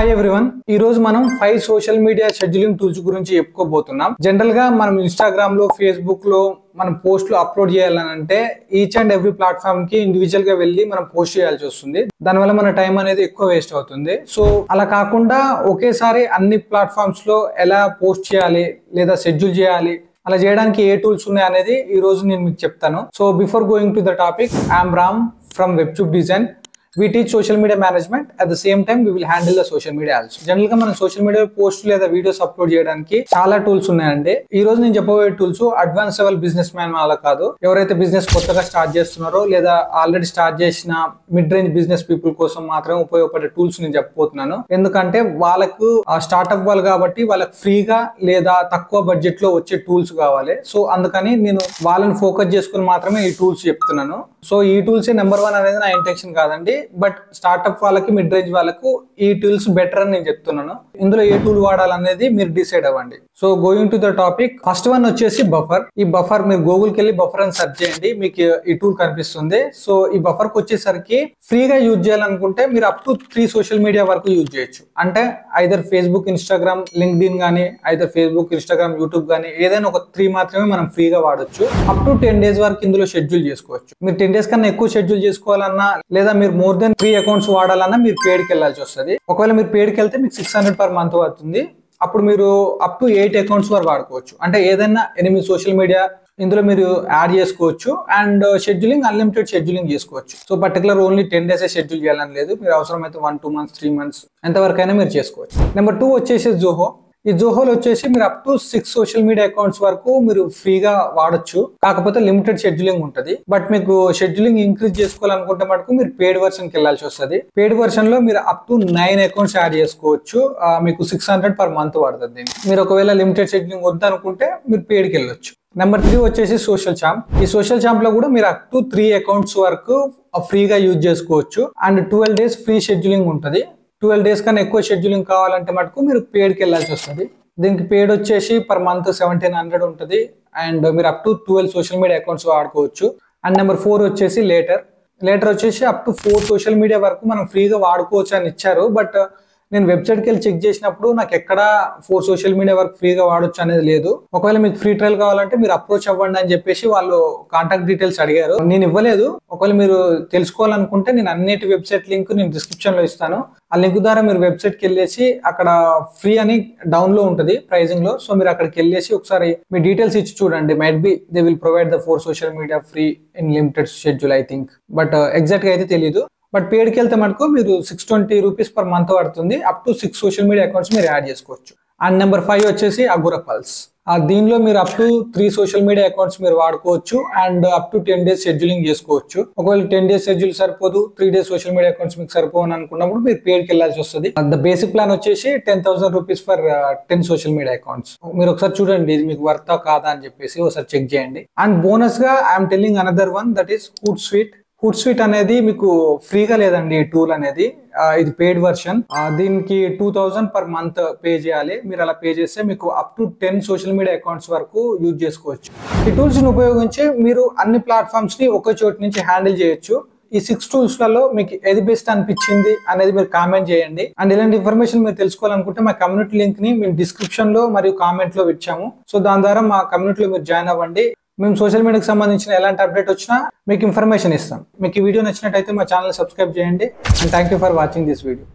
Hi everyone ఈ రోజు మనం 5 సోషల్ మీడియా షెడ్యూలింగ్ టూల్స్ గురించి చెప్పుకోబోతున్నాం. జనరల్ గా మనం ఇన్స్టాగ్రామ్ లో, ఫేస్బుక్ లో మనం పోస్టులు అప్లోడ్ చేయాలంటే ఈచ్ అండ్ ఎవ్రీ ప్లాట్ఫామ్ కి ఇండివిజువల్ గా వెళ్ళి మనం పోస్ట్ చేయాల్సి వస్తుంది. దానివల్ల మన టైం అనేది ఎక్కువ వేస్ట్ అవుతుంది. సో అలా కాకుండా ఒకేసారి అన్ని ప్లాట్ఫామ్స్ లో ఎలా పోస్ట్ చేయాలి లేదా షెడ్యూల్ చేయాలి, అలా చేయడానికి ఏ టూల్స్ ఉన్నాయి అనేది ఈ రోజు నేను మీకు చెప్తాను. So before going to the topic, I'm Ram from Webtube design. We teach social media management. At the same time, we will handle the social media also. General గా మనం సోషల్ మీడియా పోస్ట్ లేదా వీడియోస్ అప్లోడ్ చేయడానికి చాలా tools ఉన్నాయండి. ఈ రోజు నేను చెప్పబోయే tools advance level business man వాళ్ళ కాదు. ఎవరైతే బిజినెస్ కొత్తగా స్టార్ట్ చేస్తున్నారో లేదా ఆల్రెడీ స్టార్ట్ చేసిన మిడ్ రేంజ్ బిజినెస్ పీపుల్ కోసం మాత్రమే ఉపయోగపడే టూల్స్ నేను చెప్పబోతున్నాను. ఎందుకంటే వాళ్ళకు స్టార్ట్అప్ వాళ్ళు కాబట్టి వాళ్ళకి ఫ్రీగా లేదా తక్కువ బడ్జెట్ లో వచ్చే టూల్స్ కావాలి. సో అందుకని నేను వాళ్ళని ఫోకస్ చేసుకుని మాత్రమే ఈ టూల్స్ చెప్తున్నాను. సో ఈ టూల్స్ నెంబర్ 1 అనేది నా ఇంటెన్షన్ కాదండి, బట్ స్టార్ట్అప్ వాళ్ళకి, మిడ్ రేంజ్ వాళ్ళకు ఈ టూల్స్ బెటర్ అని నేను చెప్తున్నాను. ఇందులో ఏ టూల్ వాడాలనేది మీరు డిసైడ్ అవ్వండి. So going to the topic, first one వచ్చేసి బఫర్. ఈ బఫర్ మీరు గూగుల్ కి వెళ్ళి బఫర్ అని సెర్చ్ చేయండి, మీకు ఈ టూల్ కనిపిస్తుంది. సో ఈ బఫర్ కి వచ్చేసరికి ఫ్రీగా యూజ్ చేయాలనుకుంటే మీరు అప్ టు 3 సోషల్ మీడియా వరకు యూజ్ చేయొచ్చు. అంటే ఐదర్ ఫేస్బుక్, ఇన్స్టాగ్రామ్, లింక్డ్ఇన్ గానీ, ఐదర్ ఫేస్బుక్, ఇన్స్టాగ్రామ్, యూట్యూబ్ గానీ ఏదైనా ఒక 3 మాత్రమే మనం ఫ్రీగా వాడొచ్చు. అప్ టు 10 డేస్ వరకు ఇందులో షెడ్యూల్ చేసుకోవచ్చు. మీరు 10 డేస్ కన్నా ఎక్కువ షెడ్యూల్ చేసుకోవాలన్నా లేదా మీరు మోర్ దెన్ 3 అకౌంట్స్ వాడాలన్నా మీరు పేడ్ కి వెళ్ళాల్సి వస్తుంది. ఒకవేళ మీరు పేడ్ కి వెళ్తే మీకు 600 పర్ మంత్ అవుతుంది. అప్పుడు మీరు అప్ టు 8 అకౌంట్స్ వరకు వాడుకోవచ్చు. అంటే ఏదైనా 8 సోషల్ మీడియా ఇందులో మీరు యాడ్ చేసుకోవచ్చు. అండ్ షెడ్యూలింగ్ అన్లిమిటెడ్ షెడ్యూలింగ్ చేసుకోవచ్చు. So particular only 10 days schedule చేయాలని లేదు, మీరు అవసరమైతే 1-2 మంత్స్, 3 మంత్స్ ఎంతవరకైనా మీరు చేసుకోవచ్చు. నెంబర్ 2 వచ్చేసి జోహో. ఈ జోహోలో వచ్చేసి మీరు up to 6 social media accounts వరకు మీరు ఫ్రీగా వాడొచ్చు. కాకపోతే లిమిటెడ్ షెడ్యూలింగ్ ఉంటుంది. బట్ మీకు షెడ్యూలింగ్ ఇంక్రీజ్ చేసుకోవాలనుకుంటే మటుకు మీరు పేడ్ వర్షన్ కి వెళ్ళాల్సి వస్తుంది. పేడ్ వర్షన్ లో మీరు అప్ టు 9 అకౌంట్స్ యాడ్ చేసుకోవచ్చు. మీకు 600 పర్ మంత్ పడుతుంది. మీరు ఒకవేళ లిమిటెడ్ షెడ్యూలింగ్ వద్దనుకుంటే మీరు పేడ్ కి వెళ్ళొచ్చు. నెంబర్ 3 వచ్చేసి సోషల్ చాంప్. ఈ సోషల్ చాంప్ లో కూడా మీరు అప్ టు 3 అకౌంట్స్ వరకు ఫ్రీగా యూజ్ చేసుకోవచ్చు. అండ్ 12 డేస్ ఫ్రీ షెడ్యూలింగ్ ఉంటుంది. 12 డేస్ కన్నా ఎక్కువ షెడ్యూలింగ్ కావాలంటే మటుకు మీరు పేడ్కి వెళ్ళాల్సి వస్తుంది. దీనికి పేడ్ వచ్చేసి పర్ మంత్ 1700 ఉంటుంది. అండ్ మీరు up to 12 social media accounts వాడుకోవచ్చు. అండ్ నెంబర్ 4 వచ్చేసి లేటర్ వచ్చేసి అప్ టు 4 సోషల్ మీడియా వరకు మనం ఫ్రీగా వాడుకోవచ్చు అని ఇచ్చారు. బట్ నేను వెబ్సైట్కి వెళ్ళి చెక్ చేసినప్పుడు నాకు ఎక్కడ 4 సోషల్ మీడియా వరకు ఫ్రీగా వాడొచ్చు అనేది లేదు. ఒకవేళ మీకు ఫ్రీ ట్రయల్ కావాలంటే మీరు అప్రోచ్ అవ్వండి అని చెప్పేసి వాళ్ళు కాంటాక్ట్ డీటెయిల్స్ అడిగారు, నేను ఇవ్వలేదు. ఒకవేళ మీరు తెలుసుకోవాలనుకుంటే నేను అన్నిటి వెబ్సైట్ లింక్ నేను డిస్క్రిప్షన్ లో ఇస్తాను. ఆ లింక్ ద్వారా మీరు వెబ్సైట్ కి వెళ్ళేసి అక్కడ ఫ్రీ అని డౌన్ లో ఉంటుంది ప్రైజింగ్ లో. సో మీరు అక్కడికి వెళ్ళేసి ఒకసారి మీ డీటెయిల్స్ ఇచ్చి చూడండి. Might be they will provide the 4 social media free in limited schedule, I think. But exact గా అయితే తెలియదు. బట్ పేడ్కి వెళ్తే మటుకు మీరు 620 రూపీస్ పర్ మంత్ పడుతుంది. Up to 6 social media accounts మీరు యాడ్ చేసుకోవచ్చు. అండ్ నెంబర్ 5 వచ్చేసి అగోరా పల్స్. దీనిలో మీరు up to 3 social media accounts మీరు వాడుకోవచ్చు. And up to 10 days scheduling చేసుకోవచ్చు. ఒకవేళ 10 డేస్ షెడ్యూల్ సరిపోదు, 3 డేస్ సోషల్ మీడియా అకౌంట్స్ మీకు సరిపోను అనుకున్నప్పుడు మీరు పేడ్కి వెళ్ళాల్సి వస్తుంది. ద బేసిక్ ప్లాన్ వచ్చేసి 10,000 rupees for 10 social media accounts. మీరు ఒకసారి చూడండి ఇది మీకు వర్తా కాదా అని చెప్పేసి ఒకసారి చెక్ చేయండి. అండ్ బోనస్ గా I'm telling another one, that is Hootsuite. Hootsuite అనేది మీకు ఫ్రీగా లేదండి ఈ టూల్ అనేది. ఇది పెయిడ్ వర్షన్. దీనికి 2000 పర్ మంత్ పే చేయాలి. మీరు అలా పే చేస్తే మీకు up to 10 social media accounts వరకు యూజ్ చేసుకోవచ్చు. ఈ టూల్స్ ని ఉపయోగించి మీరు అన్ని ప్లాట్ఫామ్స్ ని ఒకే చోటు నుంచి హ్యాండిల్ చేయొచ్చు. ఈ 6 టూల్స్ లలో మీకు ఏది బెస్ట్ అనిపించింది అనేది మీరు కామెంట్ చేయండి. అండ్ ఇలాంటి ఇన్ఫర్మేషన్ మీరు తెలుసుకోవాలనుకుంటే మా కమ్యూనిటీ లింక్ ని మేము డిస్క్రిప్షన్ లో మరియు కామెంట్ లో ఇచ్చాము. సో దాని ద్వారా మా కమ్యూనిటీలో మీరు జాయిన్ అవ్వండి. మేము సోషల్ మీడియాకి సంబంధించిన ఎలాంటి అప్డేట్ వచ్చినా మీకు ఇన్ఫర్మేషన్ ఇస్తాం. మీకు ఈ వీడియో నచ్చినట్టయితే మా ఛానల్ సబ్స్క్రైబ్ చేయండి. And thank you for watching this video.